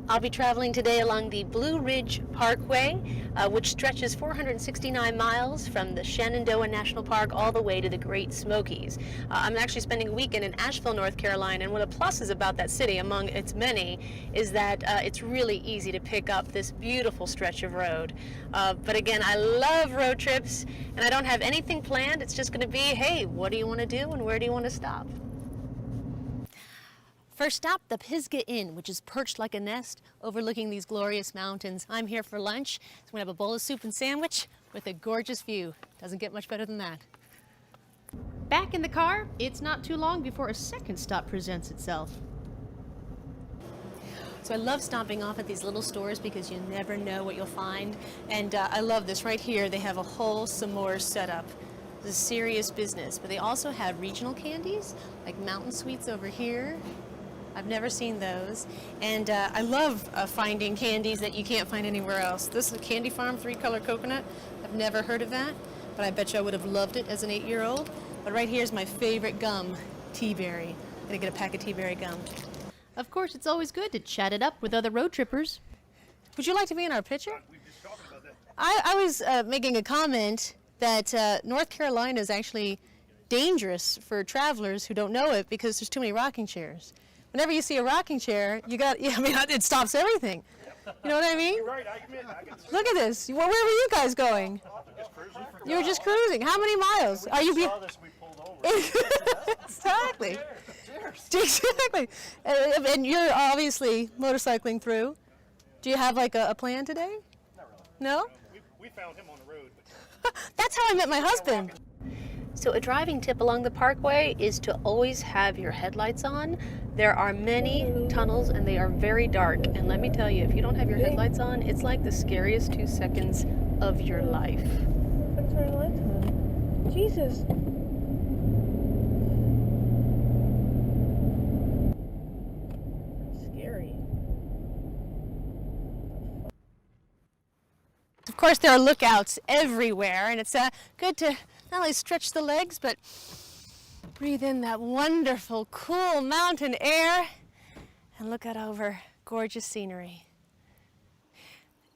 I'll be traveling today along the Blue Ridge Parkway, which stretches 469 miles from the Shenandoah National Park all the way to the Great Smokies. I'm actually spending a weekend in Asheville, North Carolina, and one of the pluses about that city, among its many, is that it's really easy to pick up this beautiful stretch of road. But again, I love road trips, and I don't have anything planned. It's just going to be, hey, what do you want to do and where do you want to stop? First stop, the Pisgah Inn, which is perched like a nest overlooking these glorious mountains. I'm here for lunch, so I'm gonna have a bowl of soup and sandwich with a gorgeous view. Doesn't get much better than that. Back in the car, it's not too long before a second stop presents itself. So I love stopping off at these little stores because you never know what you'll find. And I love this right here. They have a whole s'mores setup. This is serious business, but they also have regional candies, like mountain sweets over here. I've never seen those, and I love finding candies that you can't find anywhere else. This is a Candy Farm 3-color coconut. I've never heard of that, but I bet you I would have loved it as an 8-year-old. But right here's my favorite gum, Tea Berry. I'm gonna get a pack of Tea Berry gum. Of course, it's always good to chat it up with other road trippers. Would you like to be in our picture? I was making a comment that North Carolina is actually dangerous for travelers who don't know it because there's too many rocking chairs. Whenever you see a rocking chair, it stops everything. You know what I mean? You're right, I admit. Look at this. Where were you guys going? Just cruising for You were just cruising. How many miles? Are you? saw this, we pulled over. Exactly. Cheers. Exactly. And you're obviously motorcycling through. Do you have like a plan today? Not really. No? We found him on the road. That's how I met my husband. So a driving tip along the Parkway is to always have your headlights on. There are many tunnels and they are very dark. And let me tell you, if you don't have your headlights on, it's like the scariest 2 seconds of your life. Put your lights on. Jesus. Scary. Of course, there are lookouts everywhere, and it's good to not only stretch the legs, but breathe in that wonderful, cool mountain air and look out over gorgeous scenery.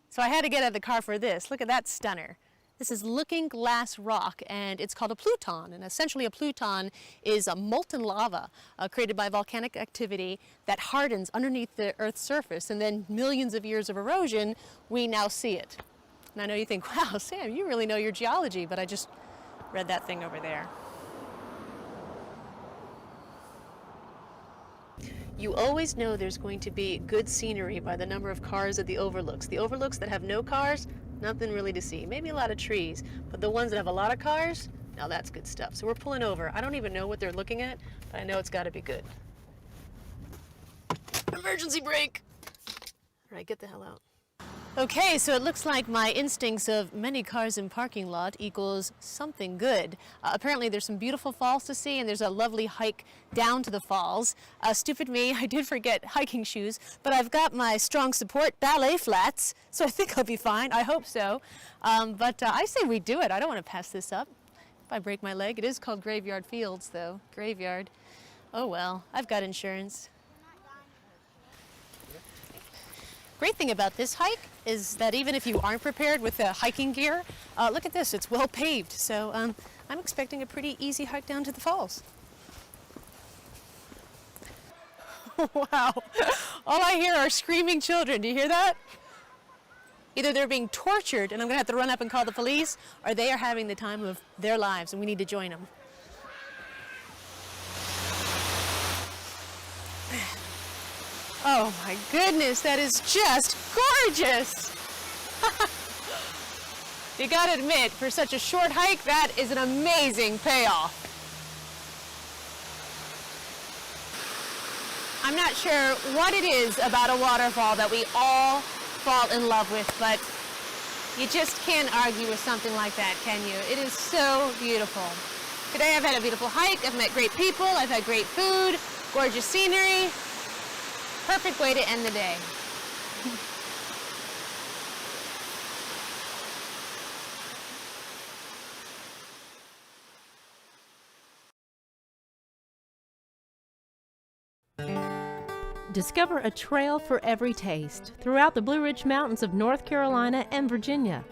So I had to get out of the car for this. Look at that stunner. This is Looking Glass Rock, and it's called a pluton. And essentially a pluton is a molten lava created by volcanic activity that hardens underneath the Earth's surface, and then millions of years of erosion, we now see it. And I know you think, wow, Sam, you really know your geology, but I just read that thing over there. You always know there's going to be good scenery by the number of cars at the overlooks. The overlooks that have no cars, nothing really to see. Maybe a lot of trees, but the ones that have a lot of cars, now that's good stuff. So we're pulling over. I don't even know what they're looking at, but I know it's got to be good. Emergency brake! All right, get the hell out. Okay, so it looks like my instincts of many cars in parking lot equals something good. Apparently there's some beautiful falls to see, and there's a lovely hike down to the falls. Stupid me, I did forget hiking shoes, but I've got my strong support ballet flats, so I think I'll be fine. I hope so. But I say we do it. I don't want to pass this up. If I break my leg, it is called Graveyard Fields, though. Graveyard. Oh well, I've got insurance. Great thing about this hike is that even if you aren't prepared with the hiking gear, look at this, it's well paved. So I'm expecting a pretty easy hike down to the falls. Wow, all I hear are screaming children. Do you hear that? Either they're being tortured and I'm gonna have to run up and call the police, or they are having the time of their lives and we need to join them. Oh my goodness, that is just gorgeous! You gotta admit, for such a short hike, that is an amazing payoff. I'm not sure what it is about a waterfall that we all fall in love with, but you just can't argue with something like that, can you? It is so beautiful. Today I've had a beautiful hike, I've met great people, I've had great food, gorgeous scenery. Perfect way to end the day. Discover a trail for every taste throughout the Blue Ridge Mountains of North Carolina and Virginia.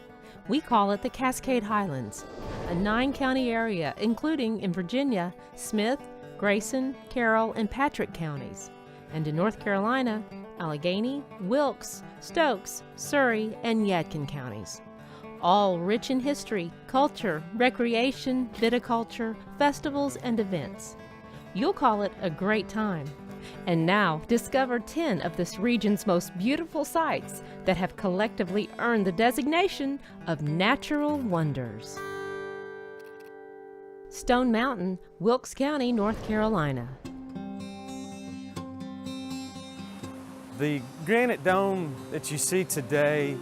We call it the Cascade Highlands, a 9-county area including in Virginia, Smith, Grayson, Carroll, and Patrick counties, and in North Carolina, Allegheny, Wilkes, Stokes, Surry, and Yadkin counties. All rich in history, culture, recreation, viticulture, festivals, and events. You'll call it a great time. And now, discover 10 of this region's most beautiful sites that have collectively earned the designation of natural wonders. Stone Mountain, Wilkes County, North Carolina. The granite dome that you see today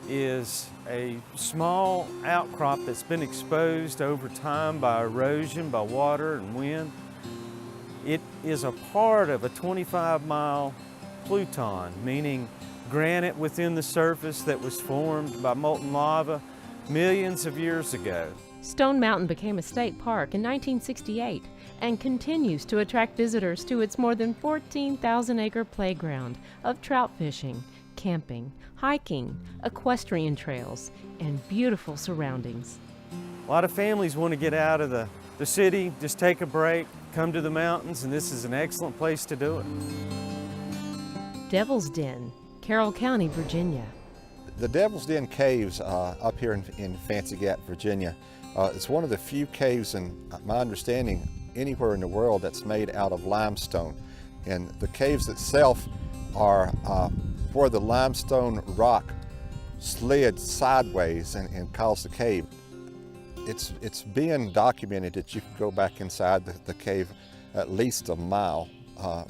is a small outcrop that's been exposed over time by erosion, by water and wind. It is a part of a 25-mile pluton, meaning granite within the surface that was formed by molten lava millions of years ago. Stone Mountain became a state park in 1968 and continues to attract visitors to its more than 14,000-acre playground of trout fishing, camping, hiking, equestrian trails, and beautiful surroundings. A lot of families want to get out of the city, just take a break, come to the mountains, and this is an excellent place to do it. Devil's Den, Carroll County, Virginia. The Devil's Den Caves up here in Fancy Gap, Virginia, it's one of the few caves, in my understanding, anywhere in the world that's made out of limestone. And the caves itself are where the limestone rock slid sideways and caused the cave. It's being documented that you can go back inside the cave at least a mile,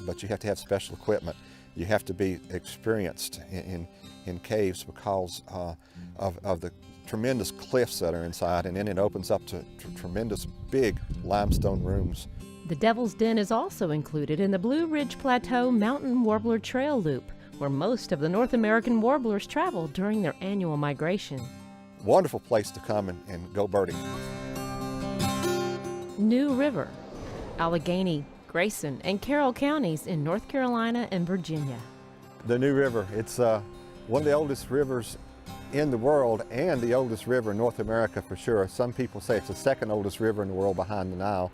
but you have to have special equipment. You have to be experienced in caves because of the tremendous cliffs that are inside, and then it opens up to tremendous big limestone rooms. The Devil's Den is also included in the Blue Ridge Plateau Mountain Warbler Trail Loop, where most of the North American warblers travel during their annual migration. Wonderful place to come and go birding. New River, Allegheny, Grayson, and Carroll counties in North Carolina and Virginia. The New River, it's one of the oldest rivers in the world and the oldest river in North America for sure. Some people say it's the second oldest river in the world behind the Nile.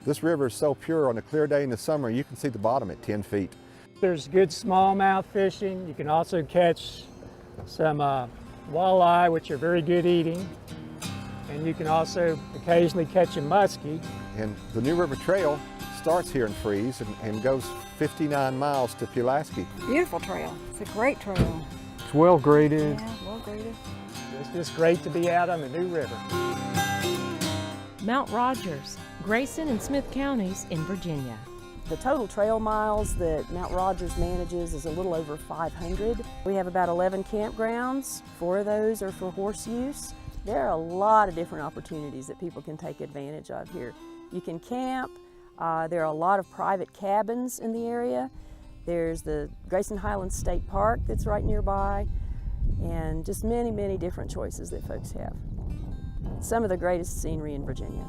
This river is so pure. On a clear day in the summer, you can see the bottom at 10 feet. There's good smallmouth fishing. You can also catch some walleye, which are very good eating. And you can also occasionally catch a muskie. And the New River Trail starts here in Freeze and goes 59 miles to Pulaski. Beautiful trail. It's a great trail. It's well graded. Yeah, well graded. It's just great to be out on the New River. Mount Rogers, Grayson and Smith counties in Virginia. The total trail miles that Mount Rogers manages is a little over 500. We have about 11 campgrounds. 4 of those are for horse use. There are a lot of different opportunities that people can take advantage of here. You can camp. There are a lot of private cabins in the area. There's the Cascade Highlands State Park that's right nearby, and just many, many different choices that folks have. Some of the greatest scenery in Virginia.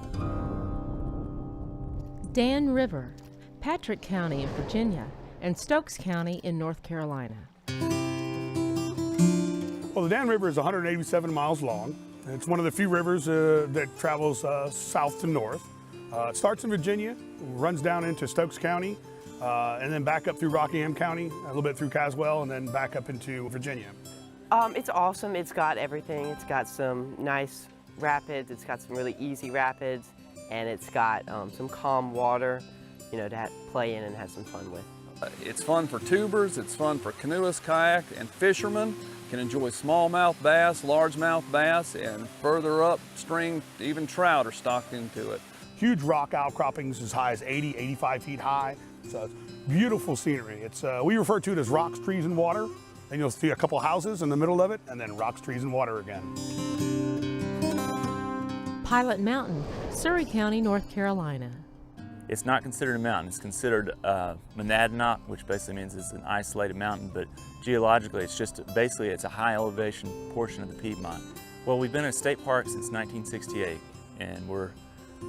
Dan River, Patrick County in Virginia, and Stokes County in North Carolina. Well, the Dan River is 187 miles long. It's one of the few rivers that travels south to north. It starts in Virginia, runs down into Stokes County, and then back up through Rockingham County, a little bit through Caswell, and then back up into Virginia. It's awesome. It's got everything. It's got some nice rapids. It's got some really easy rapids, and it's got some calm water, you know, to play in and have some fun with. It's fun for tubers. It's fun for canoeists, kayak, and fishermen. Can enjoy smallmouth bass, largemouth bass, and further upstream, even trout are stocked into it. Huge rock outcroppings as high as 80, 85 feet high. It's beautiful scenery. It's we refer to it as rocks, trees, and water. And you'll see a couple houses in the middle of it, and then rocks, trees, and water again. Pilot Mountain, Surry County, North Carolina. It's not considered a mountain. It's considered monadnock, which basically means it's an isolated mountain, but geologically it's just basically it's a high elevation portion of the Piedmont. Well, we've been in a state park since 1968, and we're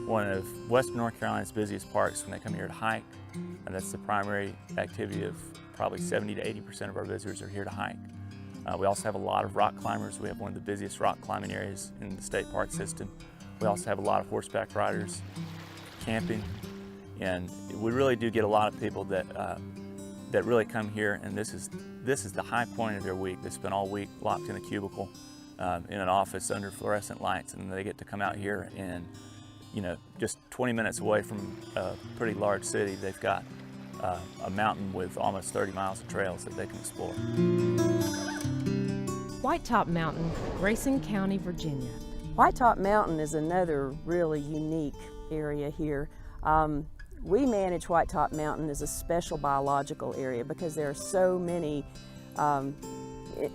one of Western North Carolina's busiest parks when they come here to hike. And that's the primary activity of probably 70 to 80% of our visitors are here to hike. We also have a lot of rock climbers. We have one of the busiest rock climbing areas in the state park system. We also have a lot of horseback riders, camping, and we really do get a lot of people that that really come here, and this is the high point of their week. They spend all week locked in a cubicle in an office under fluorescent lights, and they get to come out here and, you know, just 20 minutes away from a pretty large city, they've got a mountain with almost 30 miles of trails that they can explore. Whitetop Mountain, Grayson County, Virginia. Whitetop Mountain is another really unique area here. We manage Whitetop Mountain as a special biological area because there are so many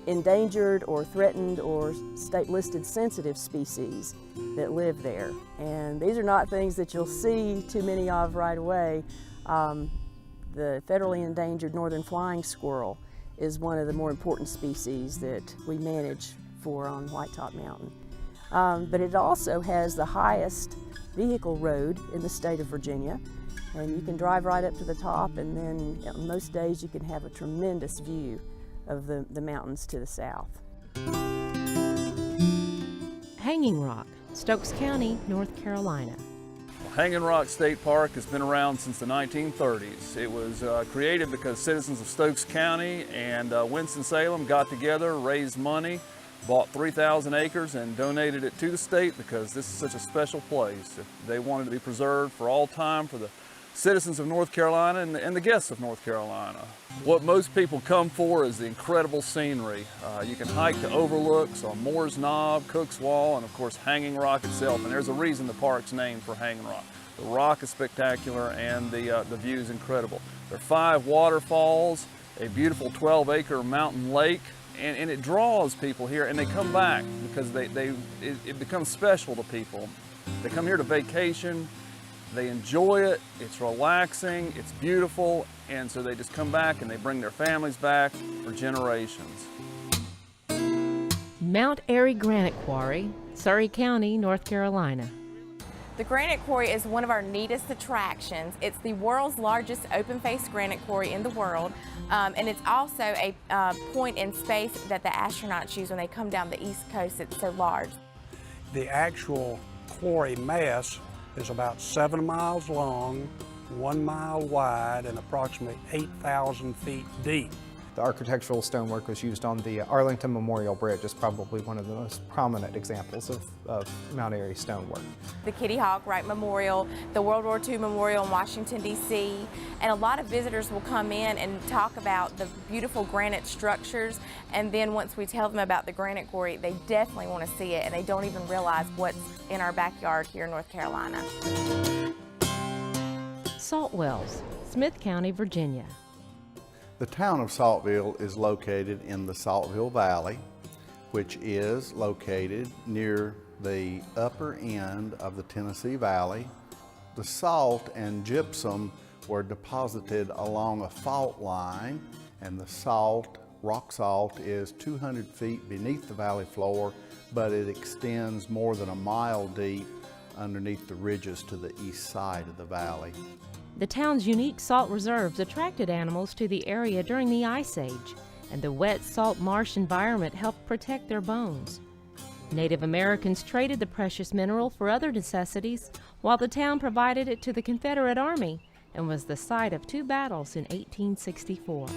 endangered or threatened or state-listed sensitive species that live there. And these are not things that you'll see too many of right away. The federally endangered northern flying squirrel is one of the more important species that we manage for on Whitetop Mountain. But it also has the highest vehicle road in the state of Virginia, and you can drive right up to the top, and then on most days you can have a tremendous view of the mountains to the south. Hanging Rock, Stokes County, North Carolina. Hanging Rock State Park has been around since the 1930s. It was created because citizens of Stokes County and Winston-Salem got together, raised money, bought 3,000 acres and donated it to the state because this is such a special place. They wanted to be preserved for all time for the citizens of North Carolina and the guests of North Carolina. What most people come for is the incredible scenery. You can hike to overlooks on Moore's Knob, Cook's Wall, and of course Hanging Rock itself. And there's a reason the park's named for Hanging Rock. The rock is spectacular and the view is incredible. There are 5 waterfalls, a beautiful 12-acre mountain lake, and it draws people here, and they come back because it becomes special to people. They come here to vacation, they enjoy it, it's relaxing, it's beautiful, and so they just come back and they bring their families back for generations. Mount Airy Granite Quarry, Surry County, North Carolina. The granite quarry is one of our neatest attractions. It's the world's largest open-faced granite quarry in the world, and it's also a point in space that the astronauts use when they come down the East Coast. It's so large. The actual quarry mass is about 7 miles long, 1 mile wide, and approximately 8,000 feet deep. The architectural stonework was used on the Arlington Memorial Bridge. Is probably one of the most prominent examples of Mount Airy stonework. The Kitty Hawk Wright Memorial, the World War II Memorial in Washington, D.C., and a lot of visitors will come in and talk about the beautiful granite structures, and then once we tell them about the granite quarry, they definitely want to see it, and they don't even realize what's in our backyard here in North Carolina. Salt Wells, Smith County, Virginia. The town of Saltville is located in the Saltville Valley, which is located near the upper end of the Tennessee Valley. The salt and gypsum were deposited along a fault line, and the rock salt is 200 feet beneath the valley floor, but it extends more than a mile deep underneath the ridges to the east side of the valley. The town's unique salt reserves attracted animals to the area during the Ice Age, and the wet salt marsh environment helped protect their bones. Native Americans traded the precious mineral for other necessities, while the town provided it to the Confederate Army and was the site of 2 battles in 1864.